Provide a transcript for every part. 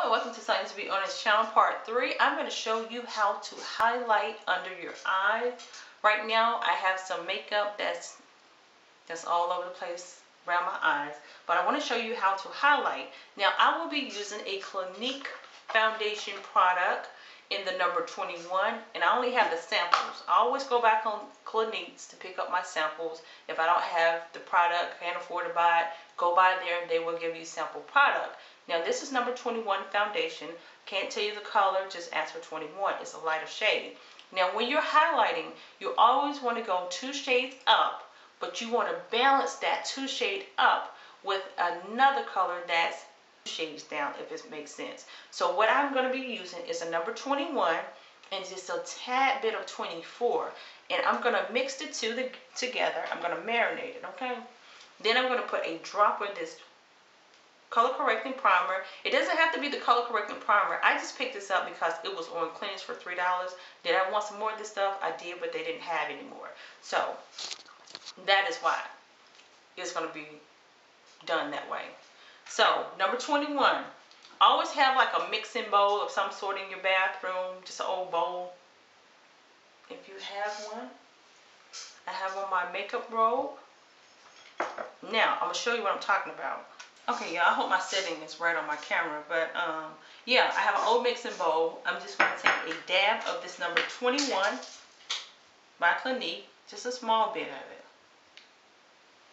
Hello, welcome to Sonyabeonit channel part 3. I'm going to show you how to highlight under your eyes. Right now I have some makeup that's all over the place around my eyes, but I want to show you how to highlight. Now I will be using a Clinique foundation product in the number 21, and I only have the samples. I always go back on Clinique's to pick up my samples. If I don't have the product, can't afford to buy it, go by there and they will give you sample product. Now this is number 21 foundation. Can't tell you the color, just ask for 21. It's a lighter shade. Now when you're highlighting, you always want to go 2 shades up, but you want to balance that 2 shade up with another color that's 2 shades down, if it makes sense. So what I'm going to be using is a number 21 and just a tad bit of 24. And I'm going to mix the two together. I'm going to marinate it, okay? Then I'm going to put a drop of this color correcting primer. It doesn't have to be the color correcting primer. I just picked this up because it was on clearance for $3. Did I want some more of this stuff? I did, but they didn't have anymore. So that is why it's going to be done that way. So number 21, always have like a mixing bowl of some sort in your bathroom, just an old bowl. If you have one, I have on my makeup robe. Now I'm going to show you what I'm talking about. Okay, y'all, I hope my setting is right on my camera, but yeah, I have an old mixing bowl. I'm just going to take a dab of this number 21 by Clinique, just a small bit of it,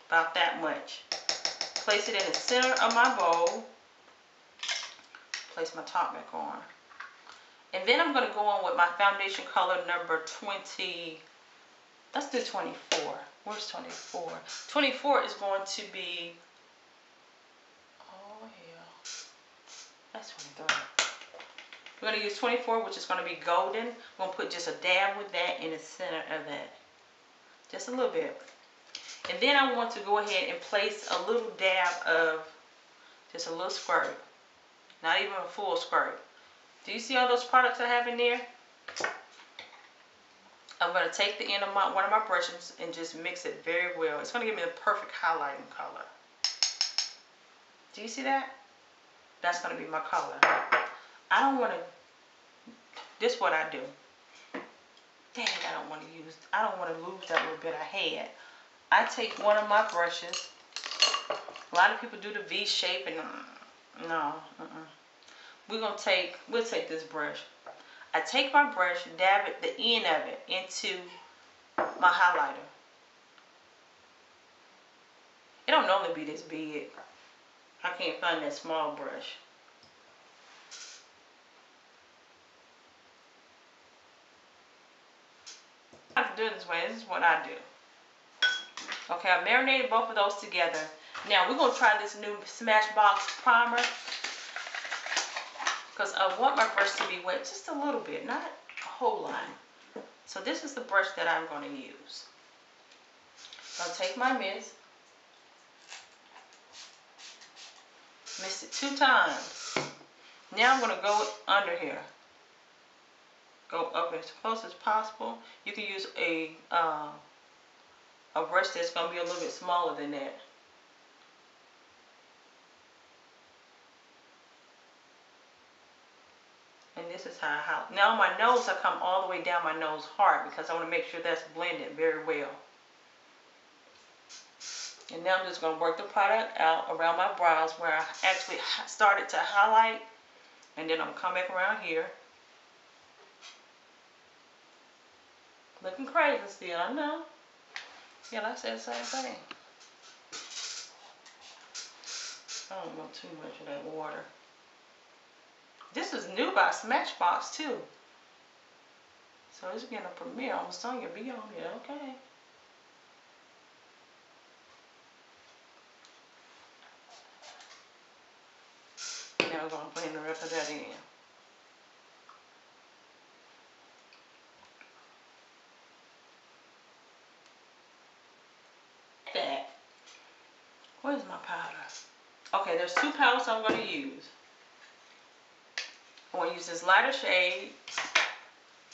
about that much. Place it in the center of my bowl. Place my top back on. And then I'm going to go on with my foundation color number 20. Let's do 24. Where's 24? 24 is going to be, oh yeah, that's 23. We're going to use 24, which is going to be golden. I'm going to put just a dab with that in the center of that. Just a little bit. And then I want to go ahead and place a little dab of, just a little squirt. Not even a full squirt. Do you see all those products I have in there? I'm going to take the end of one of my brushes and just mix it very well. It's going to give me the perfect highlighting color. Do you see that? That's going to be my color. I don't want to, this is what I do. Dang, I don't want to lose that little bit I had. I take one of my brushes. A lot of people do the V shape and no. We'll take this brush. I take my brush, dab it, the end of it into my highlighter. It don't normally be this big. I can't find that small brush. I have to do it this way. This is what I do. Okay, I marinated both of those together. Now we're going to try this new Smashbox primer, because I want my brush to be wet just a little bit, not a whole lot. So this is the brush that I'm going to use. I'll take my mist, mist it 2 times. Now I'm going to go under here. Go up as close as possible. You can use a brush that's going to be a little bit smaller than that. And this is how now on my nose, I come all the way down my nose hard because I want to make sure that's blended very well. And now I'm just going to work the product out around my brows where I actually started to highlight. And then I'm going to come back around here. Looking crazy still, I know. Yeah, I said the same thing. I don't want too much of that water. This is new by Smashbox too. So it's getting a premiere on Sonyabeonit, okay. Now we're going to blend the rest of that in. That. Where's my powder? Okay, there's 2 powders I'm going to use. I'm going to use this lighter shade,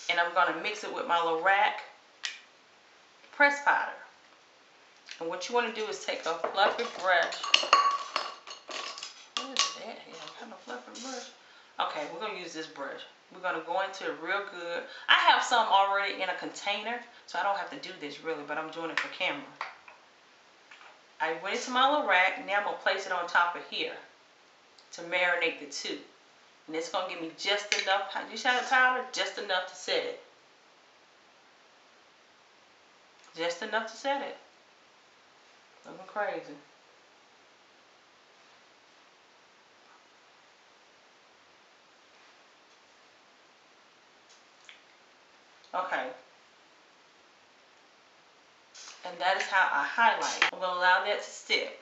and I'm going to mix it with my little rack press powder. And what you want to do is take a fluffy brush. What is that here? What kind of fluffy brush? Okay, we're going to use this brush. We're going to go into it real good. I have some already in a container, so I don't have to do this really, but I'm doing it for camera. I went into my little rack. Now I'm going to place it on top of here to marinate the two. And it's going to give me just enough. You see the powder? Just enough to set it. Just enough to set it. Looking crazy. Okay. And that is how I highlight. I'm going to allow that to stick.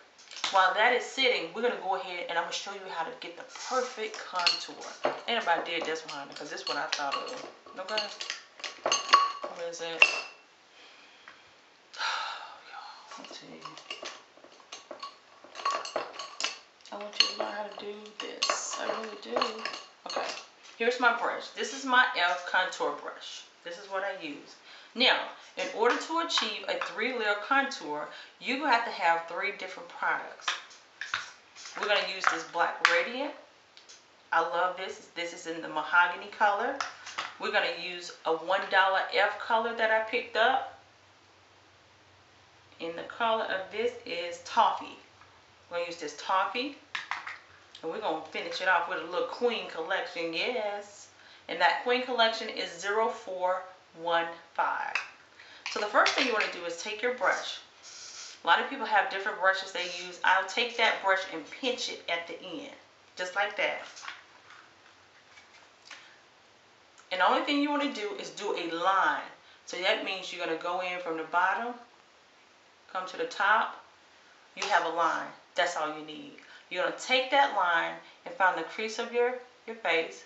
While that is sitting, we're going to go ahead and I'm going to show you how to get the perfect contour. Ain't nobody did this one, because this is what I thought of. Okay? Where is it? Let's see. I want you to learn how to do this. I really do. Okay. Here's my brush. This is my e.l.f. contour brush. This is what I use. Now, in order to achieve a 3-layer contour, you have to have 3 different products. We're going to use this Black Radiant. I love this. This is in the mahogany color. We're going to use a $1 color that I picked up. And the color of this is Toffee. We're going to use this Toffee. And we're going to finish it off with a little Queen collection. Yes. And that Queen collection is 0415. So the first thing you want to do is take your brush. A lot of people have different brushes they use. I'll take that brush and pinch it at the end. Just like that. And the only thing you want to do is do a line. So that means you're going to go in from the bottom, come to the top. You have a line. That's all you need. You're going to take that line and find the crease of your face.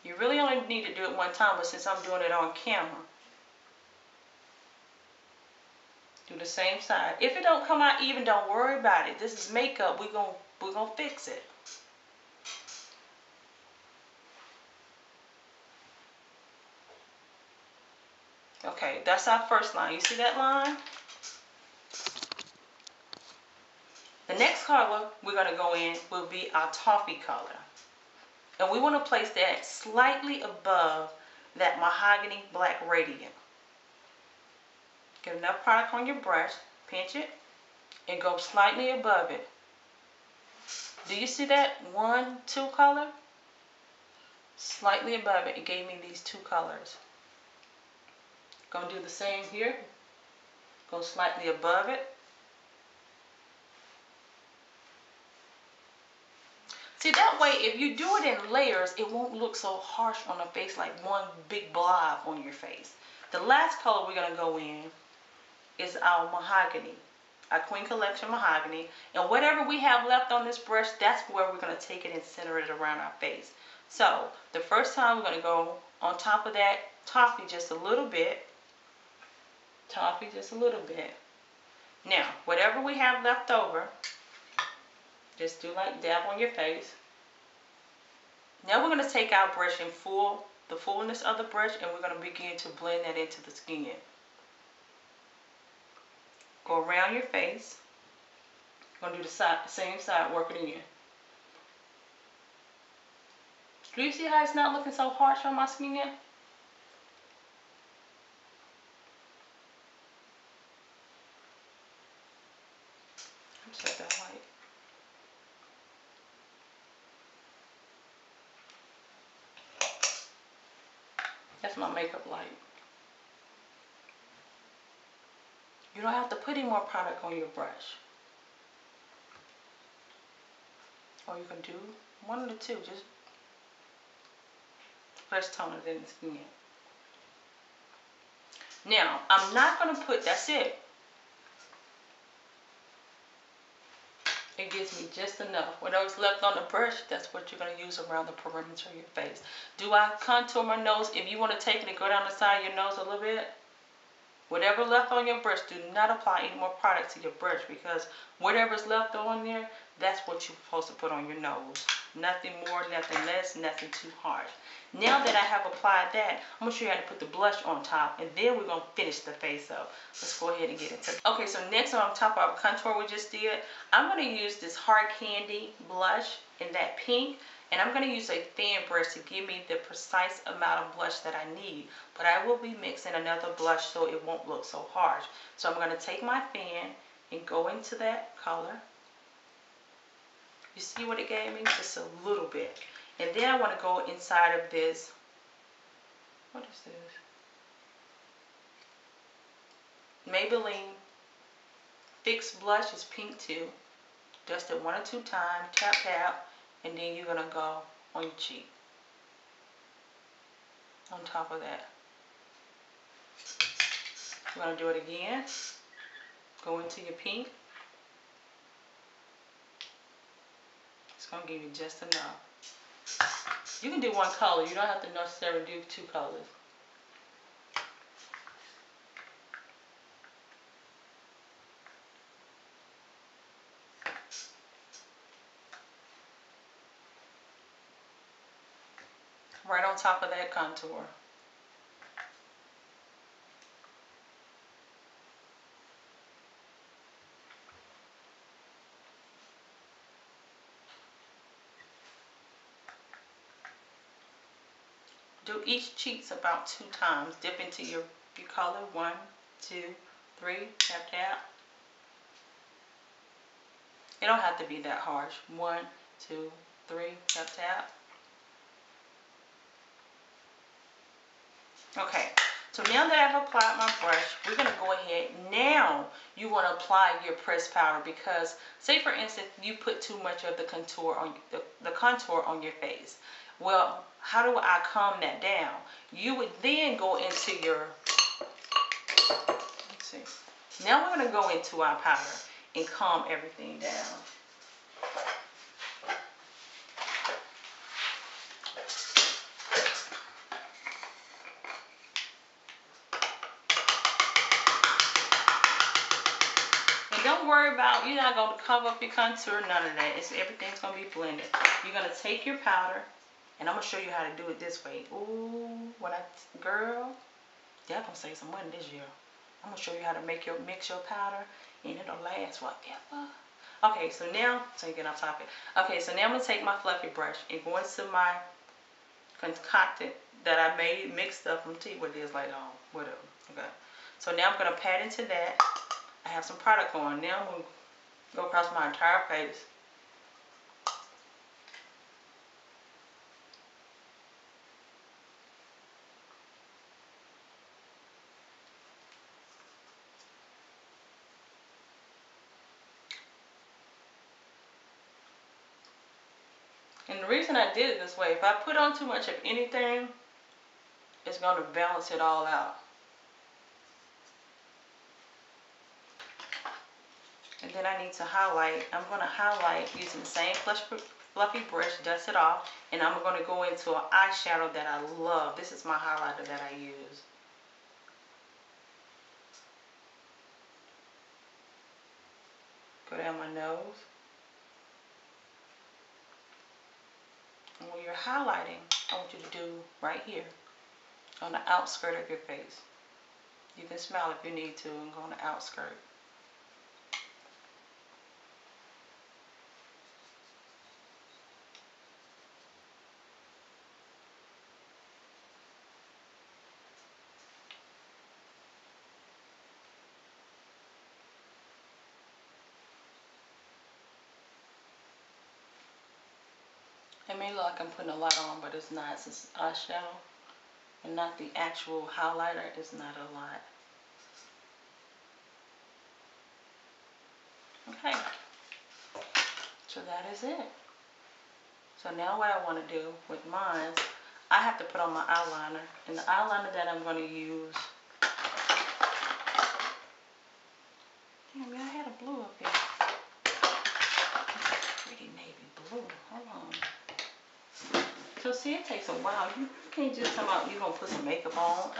You really only need to do it one time, but since I'm doing it on camera, do the same side. If it don't come out even, don't worry about it. This is makeup. We're gonna fix it. Okay, that's our first line. You see that line? The next color we're going to go in will be our Toffee color. And we want to place that slightly above that Mahogany Black Radiant. Get enough product on your brush, pinch it, and go slightly above it. Do you see that 1, 2 color? Slightly above it, it gave me these 2 colors. Gonna do the same here. Go slightly above it. See, that way, if you do it in layers, it won't look so harsh on the face like one big blob on your face. The last color we're going to go in is our Mahogany, our Queen Collection Mahogany. And whatever we have left on this brush, that's where we're going to take it and center it around our face. So, the first time we're going to go on top of that Toffee just a little bit. Toffee just a little bit. Now, whatever we have left over, just do like dab on your face. Now we're going to take our brush in the fullness of the brush, and we're going to begin to blend that into the skin. Go around your face. I'm going to do the same side, work it in. Do you see how it's not looking so harsh on my skin yet? Set that light. That's my makeup light. You don't have to put any more product on your brush. Or you can do one of the two. Just press tone it in the skin. Now, I'm not going to put, that's it. It gives me just enough. Whatever's left on the brush, that's what you're going to use around the perimeter of your face. Do I contour my nose? If you want to take it and go down the side of your nose a little bit, Whatever left on your brush, do not apply any more product to your brush, because whatever's left on there, that's what you're supposed to put on your nose. Nothing more, nothing less, nothing too harsh. Now that I have applied that, I'm going to show you how to put the blush on top, and then we're going to finish the face up. Let's go ahead and get into it. Okay, so next on top of our contour we just did, I'm going to use this Hard Candy blush in that pink, and I'm going to use a fan brush to give me the precise amount of blush that I need. But I will be mixing another blush so it won't look so harsh. So I'm going to take my fan and go into that color. You see what it gave me? Just a little bit. And then I want to go inside of this. What is this? Maybelline Fix Blush is pink too. Dust it 1 or 2 times. Tap, tap. And then you're going to go on your cheek. On top of that. You're going to do it again. Go into your pink. It's going to give you just enough. You can do 1 color. You don't have to necessarily do 2 colors. Right on top of that contour. Do each cheeks about 2 times. Dip into your color. 1, 2, 3. Tap, tap. It don't have to be that harsh. 1, 2, 3. Tap, tap. Okay. So now that I've applied my brush, we're going to go ahead. Now you want to apply your pressed powder, because say for instance you put too much of the contour on the contour on your face. Well, how do I calm that down? You would then go into your, let's see. Now we're going to go into our powder and calm everything down. And don't worry about, you're not going to cover up your contour, none of that. Everything's going to be blended. You're going to take your powder. And I'm going to show you how to do it this way. Ooh, girl, y'all gonna save some money this year. I'm going to show you how to mix your powder, and it'll last forever. Okay, so now, so you get off topic. Okay, so now I'm going to take my fluffy brush and go into my concocted that I made, mixed up. I'm going to tell you what it is later on, whatever. Okay, so now I'm going to pat into that. I have some product on. Now I'm going to go across my entire face. And the reason I did it this way, if I put on too much of anything, it's going to balance it all out. And then I need to highlight. I'm going to highlight using the same fluffy brush, dust it off, and I'm going to go into an eyeshadow that I love. This is my highlighter that I use. Go down my nose. And when you're highlighting, I want you to do right here, on the outskirt of your face. You can smile if you need to and go on the outskirt. It may look like I'm putting a lot on, but it's not. It's eyeshadow and not the actual highlighter. It's not a lot. Okay. So that is it. So now what I want to do with mine, I have to put on my eyeliner. And the eyeliner that I'm going to use. Damn, I had a blue up here. Pretty navy blue. Hold on. So see, it takes a while. You can't just come out, you're going to put some makeup on.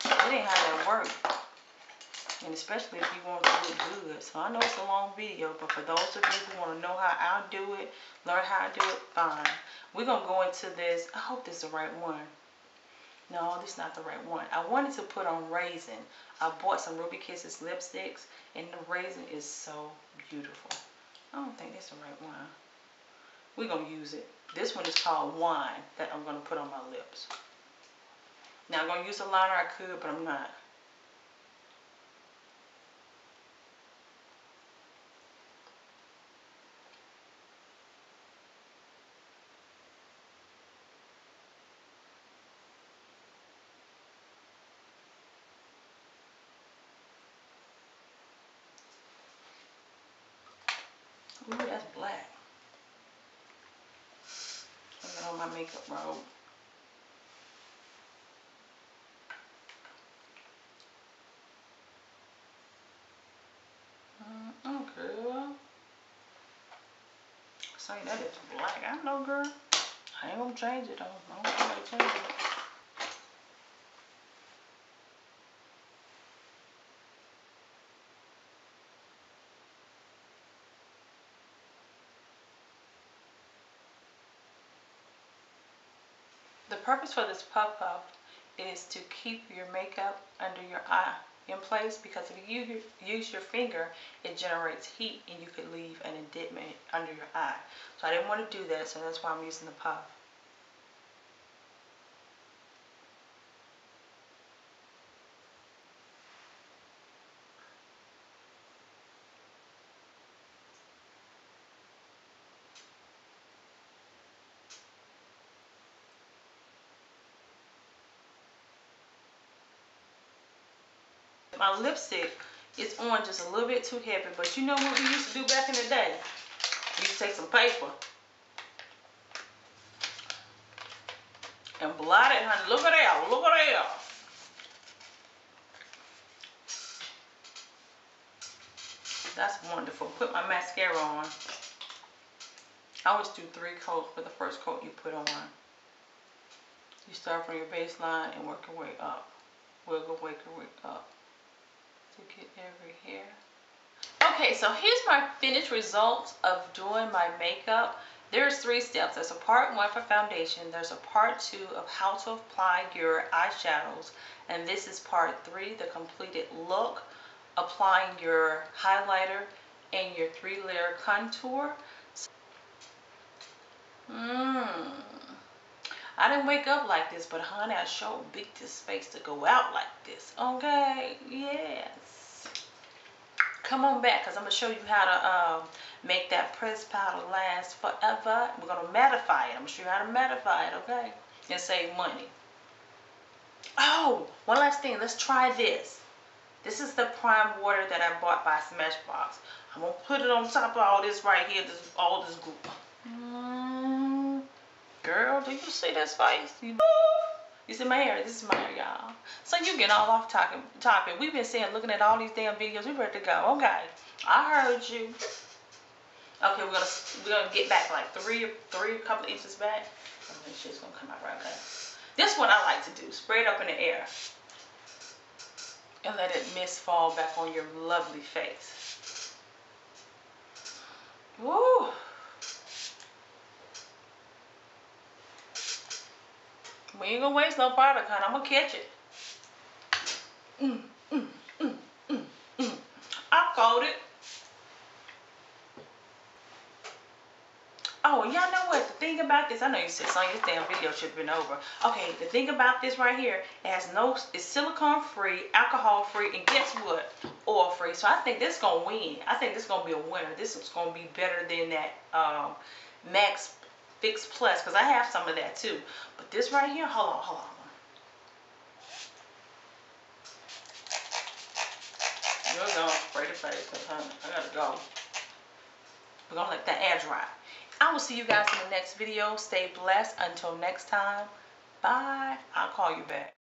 It ain't how that works. And especially if you want to look good. So I know it's a long video, but for those of you who want to know how I do it, learn how I do it, fine. We're going to go into this. I hope this is the right one. No, this is not the right one. I wanted to put on Raisin. I bought some Ruby Kisses lipsticks, and the Raisin is so beautiful. I don't think that's the right one. We're going to use it. This one is called Wine that I'm going to put on my lips. Now, I'm going to use a liner. I could, but I'm not. Ooh, that's black. I'm going to on my makeup robe. Girl. Say that is black. I know, girl. I ain't gonna change it though. I don't think I change it. The purpose for this puff is to keep your makeup under your eye in place, because if you use your finger, it generates heat and you could leave an indentment under your eye. So I didn't want to do that, so that's why I'm using the puff. My lipstick is on just a little bit too heavy, but you know what we used to do back in the day? We used to take some paper and blot it, honey. Look at that, look at that. That's wonderful. Put my mascara on. I always do 3 coats, but the first coat you put on. You start from your baseline and work your way up. Wiggle, work your way up to get every hair. Okay, so here's my finished results of doing my makeup. There's 3 steps. There's a part 1 for foundation. There's a part 2 of how to apply your eyeshadows. And this is part 3, the completed look, applying your highlighter and your 3-layer contour. I didn't wake up like this, but honey, I sure beat this space to go out like this. Okay, yes. Come on back, because I'm going to show you how to make that pressed powder last forever. We're going to mattify it. I'm going to show you how to mattify it, okay? And save money. Oh, one last thing. Let's try this. This is the prime water that I bought by Smashbox. I'm going to put it on top of all this right here, all this group. Girl, do you see that face? You see my hair? This is my hair, y'all. So you get all off topic. We've been saying, looking at all these damn videos. We ready to go. Okay, I heard you. Okay, we're gonna get back like three, couple of inches back. Make sure it's gonna come out right. Okay. This one I like to do. Spray it up in the air and let it mist fall back on your lovely face. Woo. We ain't gonna waste no product, honey. I'm gonna catch it. I called it. Oh, y'all know what? The thing about this, I know you said, Sonya, this damn video should have been over. Okay, the thing about this right here, it's silicone free, alcohol free, and guess what? Oil free. So I think this is gonna win. I think this is gonna be a winner. This is gonna be better than that Max Fix Plus, because I have some of that too. But this right here, hold on. You're gonna spray the face, because honey, I gotta go. We're gonna let that air dry. I will see you guys in the next video. Stay blessed. Until next time. Bye. I'll call you back.